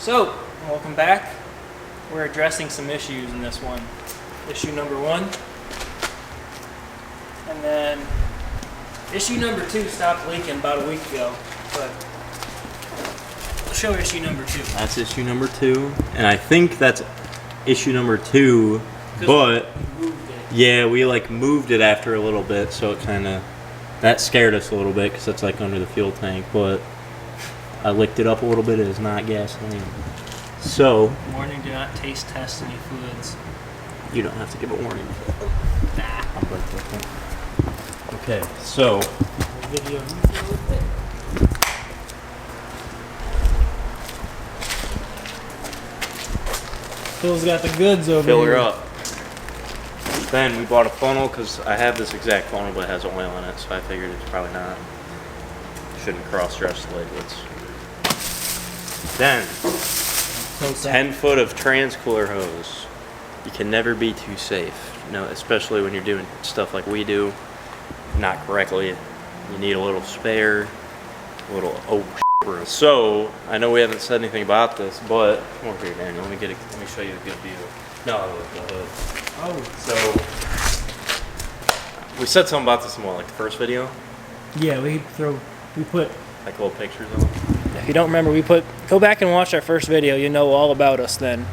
So, welcome back. We're addressing some issues in this one. Issue number 1. And then issue number 2 stopped leaking about a week ago. But we'll show issue number 2. That's issue number 2. And I think that's issue number 2. But yeah, we like moved it after a little bit, so it kind of that scared us a little bit because it's like under the fuel tank. But I licked it up a little bit. It is not gasoline. So warning: do not taste test any fluids. You don't have to give a warning. Nah. I'll break that thing. Okay, so Video. Phil's got the goods over fill here. her up. Then we bought a funnel because I have this exact funnel, but it has oil in it, so I figured it's probably not. Shouldn't cross-dress the liquids. Then 10 foot of trans-cooler hose. You can never be too safe. No, especially when you're doing stuff like we do, not correctly. You need a little spare, a little So I know we haven't said anything about this, but come over here, Daniel. Let me show you a good view. No, the hood. Oh. So we said something about this in like the first video. Yeah, we put. Like little pictures of them. If you don't remember, go back and watch our first video. You know all about us then.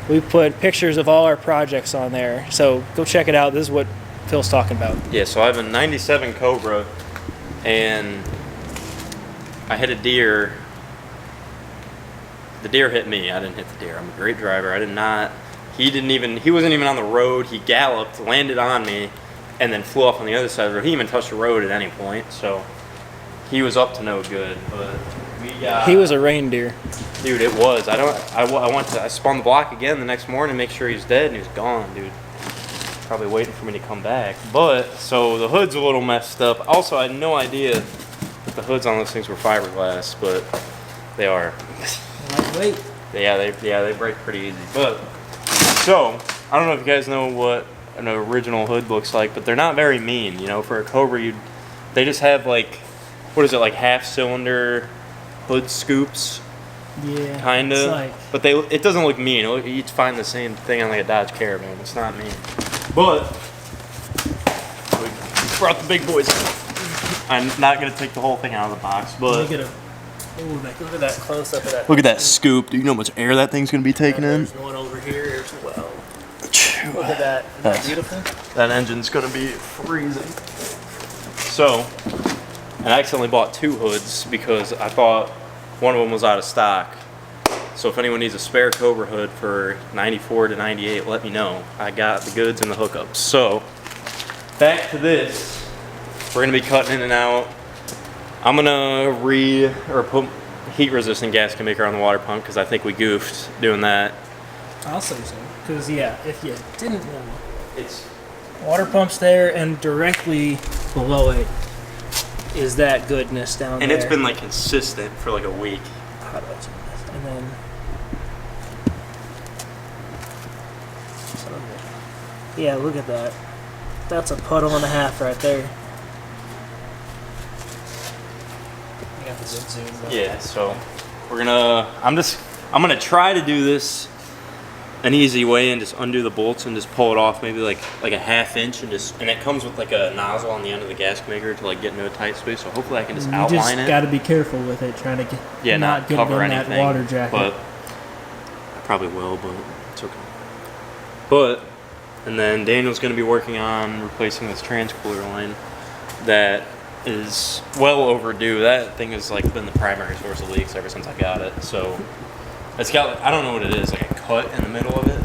We put pictures of all our projects on there. So go check it out. This is what Phil's talking about. Yeah, so I have a 97 Cobra, and I hit a deer. The deer hit me. I didn't hit the deer. I'm a great driver. I did not. He wasn't even on the road. He galloped, landed on me, and then flew off on the other side of the road. He didn't even touch the road at any point, so he was up to no good. But he was a reindeer. Dude, it was. I spun the block again the next morning to make sure he was dead, and he was gone, dude. Probably waiting for me to come back. But so the hood's a little messed up. Also, I had no idea that the hoods on those things were fiberglass, but they are. Lightweight. Yeah, they break pretty easy. But so I don't know if you guys know what an original hood looks like, but they're not very mean. You know, for a Cobra, they just have like, what is it, like half cylinder hood scoops? Yeah. Kinda. Like, but it doesn't look mean. You'd find the same thing on like a Dodge Caravan. It's not mean. But we brought the big boys out. I'm not gonna take the whole thing out of the box, but look at that close up of that. look at that scoop. Do you know how much air that thing's gonna be taking in? There's one over here as well. Look at that. Isn't that beautiful? That engine's gonna be freezing. So, I accidentally bought 2 hoods because I thought one of them was out of stock. So if anyone needs a spare Cobra hood for 94 to 98, let me know. I got the goods and the hookups. So, back to this. We're gonna be cutting in and out. I'm gonna put heat resistant gasket maker on the water pump because I think we goofed doing that. I'll say so. Because yeah, if you didn't know, It's water pump's there, and directly below it is that goodness down and there. it's been like consistent for like a week. How do I zoom this? And then yeah, look at that. That's a puddle and a half right there. I got the good zoom. Yeah, so we're gonna. I'm gonna try to do this an easy way and just undo the bolts and just pull it off maybe like a half inch and it comes with like a nozzle on the end of the gasket maker to like get into a tight space. So hopefully I can just outline it. You just got to be careful with it, trying to get not get cover in anything. that water jacket. But I probably will, but it's okay. But and then Daniel's gonna be working on replacing this trans-cooler line that is well overdue. That thing has like been the primary source of leaks ever since I got it. So it's got, I don't know what it is, like a cut in the middle of it.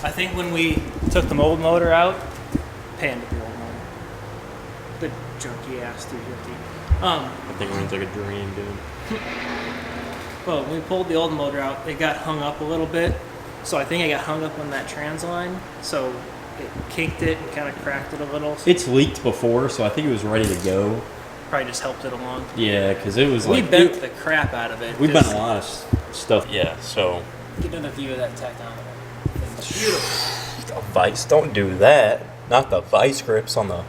I think when we took the old motor out, panned the old motor. The junky ass 350. That thing runs like a dream, dude. Well, when we pulled the old motor out, it got hung up a little bit. So I think it got hung up on that trans line. So it kinked it and kind of cracked it a little. It's leaked before, so I think it was ready to go. Probably just helped it along. Yeah, because it was we bent the crap out of it. We bent a lot of stuff. Yeah, so. Get in a view of that tachometer. It's beautiful. The vice, don't do that. Not the vice grips on the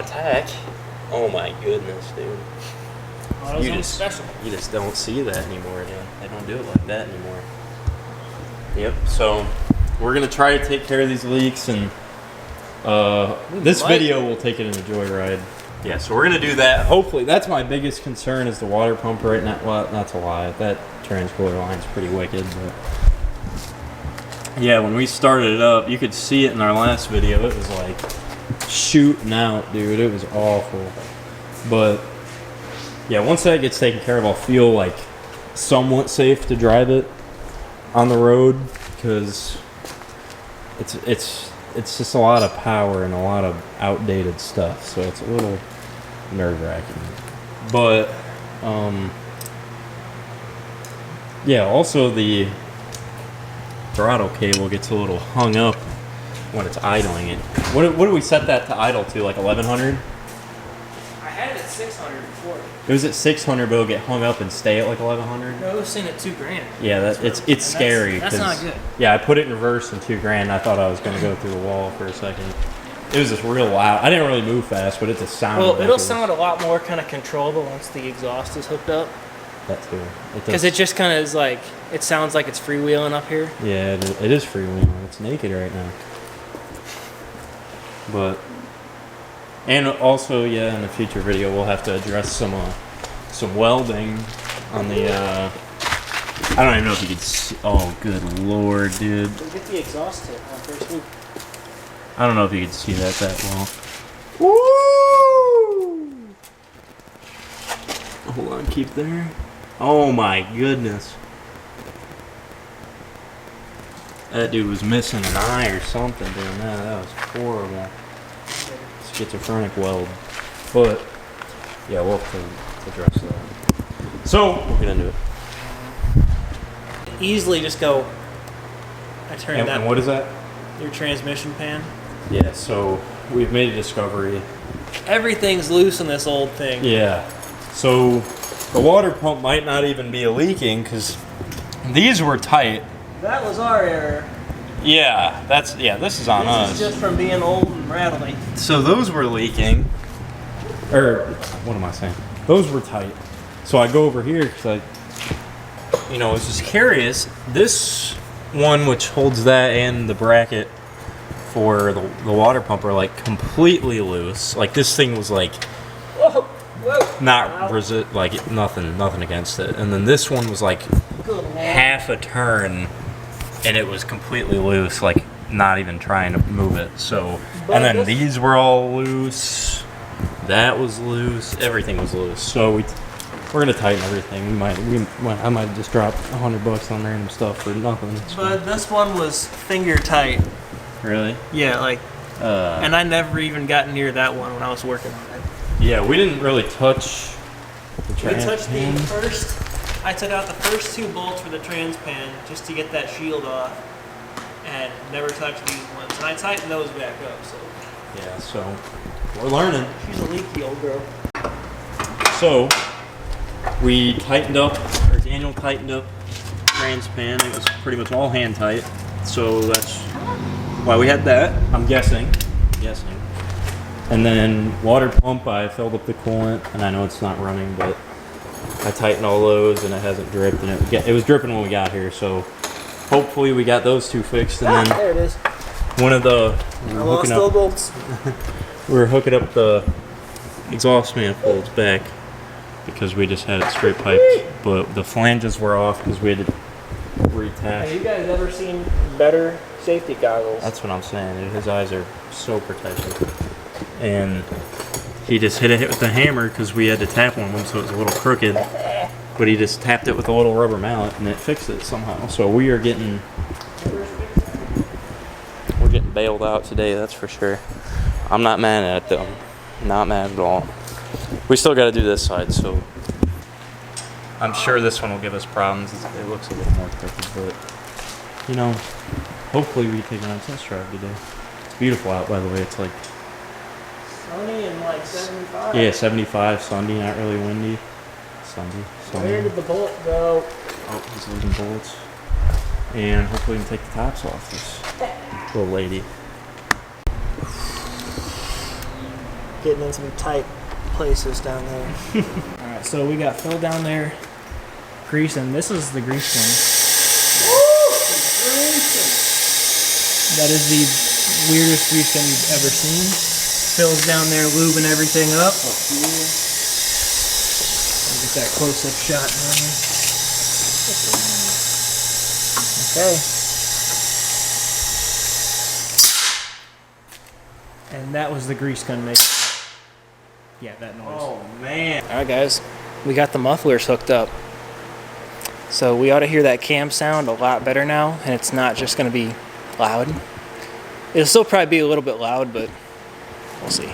tack. Oh my goodness, dude. AutoZone special. You just don't see that anymore, dude. They don't do it like that anymore. Yep. So we're gonna try to take care of these leaks, and this video will take it in a joyride. Yeah. So we're gonna do that. Hopefully, that's my biggest concern is the water pump right now. Well, not to lie, that transcooler line's pretty wicked, but. Yeah, when we started it up, you could see it in our last video. It was like shooting out, dude. It was awful. But yeah, once that gets taken care of, I'll feel like somewhat safe to drive it on the road, because it's just a lot of power and a lot of outdated stuff. So it's a little nerve-wracking. But yeah, also the throttle cable gets a little hung up when it's idling it. What do we set that to idle to? Like 1100? I had it at 600 before. It was at 600, but it'll get hung up and stay at like 1100. No, it was sitting at $2,000. Yeah, it's scary. That's not good. Yeah, I put it in reverse and $2,000. I thought I was gonna go through the wall for a second. It was just real loud. I didn't really move fast, but it's a sound. Well, it'll sound a lot more kind of controllable once the exhaust is hooked up. That too. Because it just kind of is like, it sounds like it's freewheeling up here. Yeah, it is freewheeling. It's naked right now. But, and also, yeah, in a future video, we'll have to address some welding on the, I don't even know if you could see. Oh, good lord, dude. We'll get the exhaust tip on first week. I don't know if you could see that well. Woo! Hold on, keep there. Oh my goodness. That dude was missing an eye or something doing that. That was horrible. Schizophrenic weld. But, yeah, we'll have to address that. So, we'll get into it. Easily just go, I turned that. And what is that? Your transmission pan. Yeah, so we've made a discovery. Everything's loose in this old thing. Yeah. So, the water pump might not even be leaking because these were tight. That was our error. Yeah, this is on us. This is just from being old and rattly. So those were leaking. Or, what am I saying? Those were tight. So I go over here because I was just curious. This one, which holds that and the bracket for the water pump, are like completely loose. Like this thing was like not like nothing against it. And then this one was like half a turn, and it was completely loose, like not even trying to move it. So, and then these were all loose. That was loose. Everything was loose. So we're gonna tighten everything. I might just drop $100 on random stuff for nothing. But this one was finger tight. Really? Yeah, like. And I never even got near that one when I was working on it. Yeah, we didn't really touch the trans pan. We touched the first. I took out the first 2 bolts for the trans pan just to get that shield off, and never touched these ones. And I tightened those back up. So. Yeah, so we're learning. She's a leaky old girl. So we tightened up, or Daniel tightened up trans pan. It was pretty much all hand tight. So that's why we had that. I'm guessing. And then water pump, I filled up the coolant, and I know it's not running, but I tightened all those, and it hasn't dripped, and it was dripping when we got here. So hopefully we got those 2 fixed, and then there it is. One of the bolts. We were hooking up the exhaust manifolds back because we just had it straight piped, but the flanges were off because we had to retach. Have you guys ever seen better safety goggles? That's what I'm saying, dude. His eyes are so protected. And he just hit it with the hammer because we had to tap one of them, so it was a little crooked. But he just tapped it with a little rubber mallet and it fixed it somehow. So we are getting bailed out today, that's for sure. I'm not mad at it though. Not mad at all. We still got to do this side, so I'm sure this one will give us problems. It looks a little more crooked, but hopefully we take it on a test drive today. It's beautiful out, by the way. It's like sunny and like 75. Yeah, 75, sunny, not really windy. Sunny. Where did the bolt go? Oh, he's losing bullets. And hopefully we can take the tops off this little lady. Getting in some tight places down there. Alright, Alright, so we got Phil down there greasing. This is the grease one. That is the weirdest grease gun you've ever seen. Phil's down there lubing everything up. Get that close-up shot on you. Okay. And that was the grease gun making. Yeah, that noise. Oh man. Alright guys, we got the mufflers hooked up. So we ought to hear that cam sound a lot better now, and it's not just going to be loud. It'll still probably be a little bit loud, but we'll see.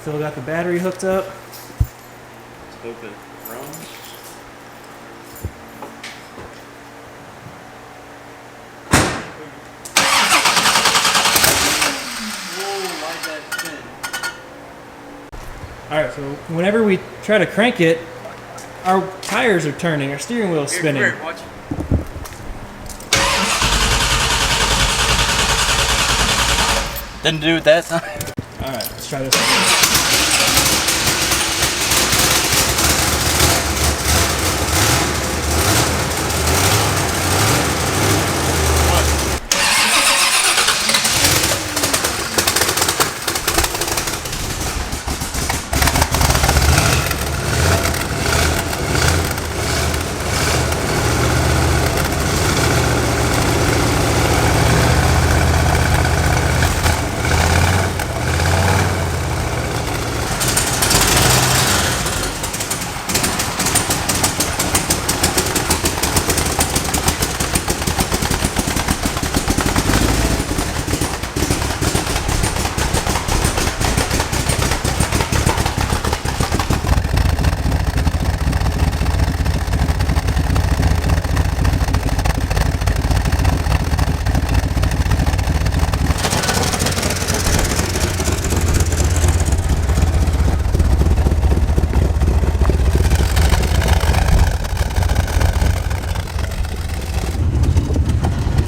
Phil got the battery hooked up. Let's hope it runs. Alright, so whenever we try to crank it, our tires are turning, our steering wheel is spinning. Here, watch. Didn't do it that time. Alright, let's try this again.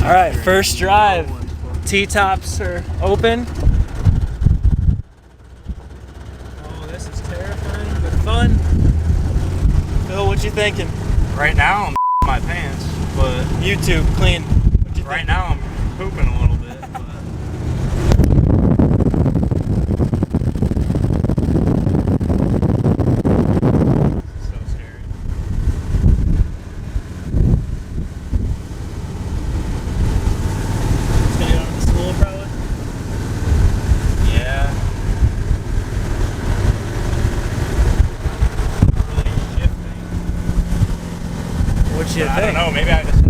All right, first drive. T-tops are open. Oh, this is terrifying, but fun. Phil, what you thinking? Right now I'm my pants, but YouTube, clean. What you right now I'm pooping a little bit. But so scary. It's gonna go to school, probably. Yeah. Really shifting. What you But think? I don't know. Maybe I just.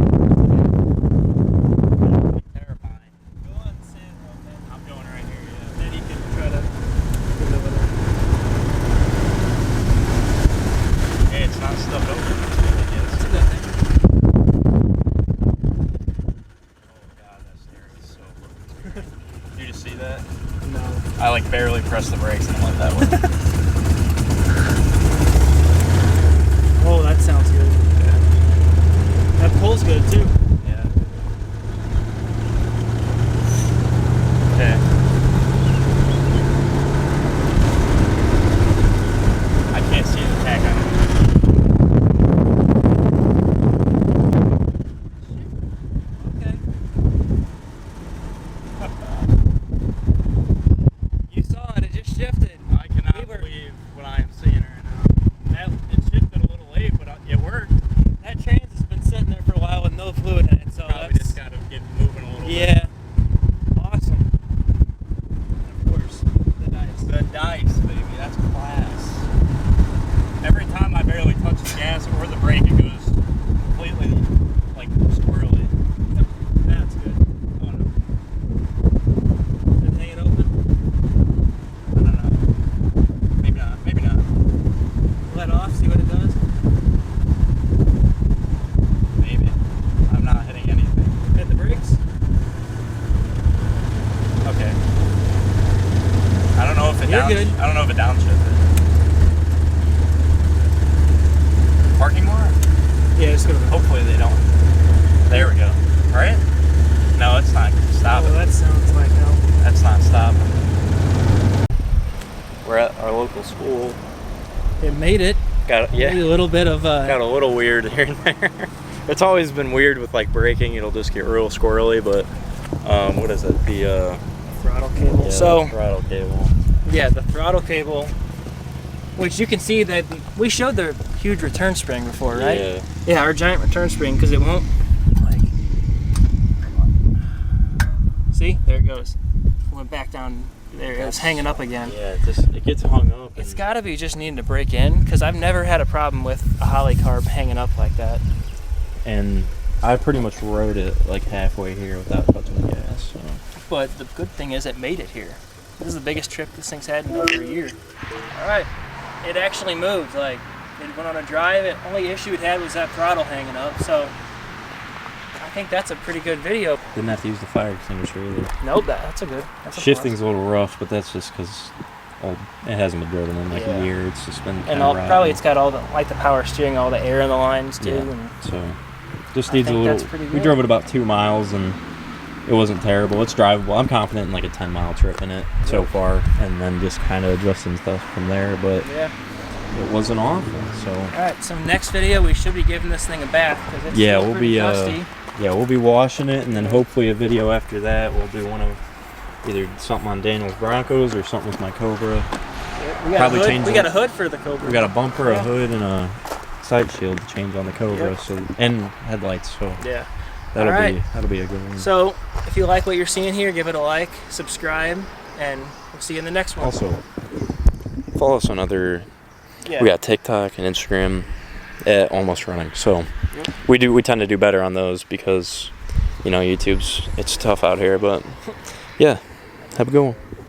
Terrifying. Go on sand road, man. I'm going right here. Yeah. Then you can try to get over there. Hey, it's not stuffed open. I guess. It's a good thing. Oh god, that steering is so fucking scary. Did you just see that? No. I like barely pressed the brakes and went that way. Oh, that sounds good. That pulls good too. Yeah. Okay. I can't see the tach on it. Okay. You saw it, it just shifted. I cannot believe what I am seeing right now. It shifted a little late, but it worked. That trans has been sitting there for a while with no fluid in it, so Probably that's, just gotta get moving a little bit. yeah. Awesome. And of course, the dice. The dice, baby, that's class. Every time I barely touch the gas or the brake, it goes completely like squirrely. That's good. Oh no. Is it hanging open? I don't know. Maybe not. Maybe not. Let off, see what it does. Maybe. I'm not hitting anything. Hit the brakes. Okay. I don't know if it You're good. I don't know if it downshifted. Parking more? Yeah, just go to the Hopefully they don't. There we go. Right? No, it's not stopping. Oh, that sounds like hell. That's not stopping. We're at our local school. It made it. Got a little bit of got a little weird here and there. It's always been weird with like braking. It'll just get real squirrely. But what is it? The throttle cable. yeah, So the throttle cable. yeah, the throttle cable, which you can see that we showed the huge return spring before, right? Yeah. Yeah, our giant return spring, because it won't like. See, there it goes. Went back down there. It was hanging up again. Yeah, it gets hung up. It's got to be just needing to break in, because I've never had a problem with a Holly carb hanging up like that. And I pretty much rode it like halfway here without touching the gas. So. But the good thing is it made it here. This is the biggest trip this thing's had in over a year. All right, it actually moved. Like, it went on a drive. The only issue it had was that throttle hanging up. So I think that's a pretty good video. Didn't have to use the fire extinguisher either. Nope, that's a good. That's a Shifting's a little rough, but that's just because it hasn't been driven in like a year. It's just been and probably it's got all the the power steering, all the air in the lines too. Yeah. And So just needs a think that's little. pretty We good. drove it about 2 miles and it wasn't terrible. It's drivable. I'm confident in like a 10-mile trip in it so far, and then just kind of adjusting stuff from there. But yeah. it wasn't awful. So All right, so next video we should be giving this thing a bath because it's yeah, still we'll pretty be dusty. we'll be washing it, and then hopefully a video after that. We'll do one of either something on Daniel's Broncos or something with my Cobra. We got probably a hood. change We it. got a hood for the Cobra. We got a bumper, Yeah. a hood, and a sight shield to change on the Cobra. Yep. So and headlights. So Yeah. that'll All right. that'll be a good one. So if you like what you're seeing here, give it a like, subscribe, and we'll see you in the next one. Also, follow us on other. Yeah. We got TikTok and Instagram at Almost Running. So Yep. we tend to do better on those because YouTube's it's tough out here. But yeah, have a good one.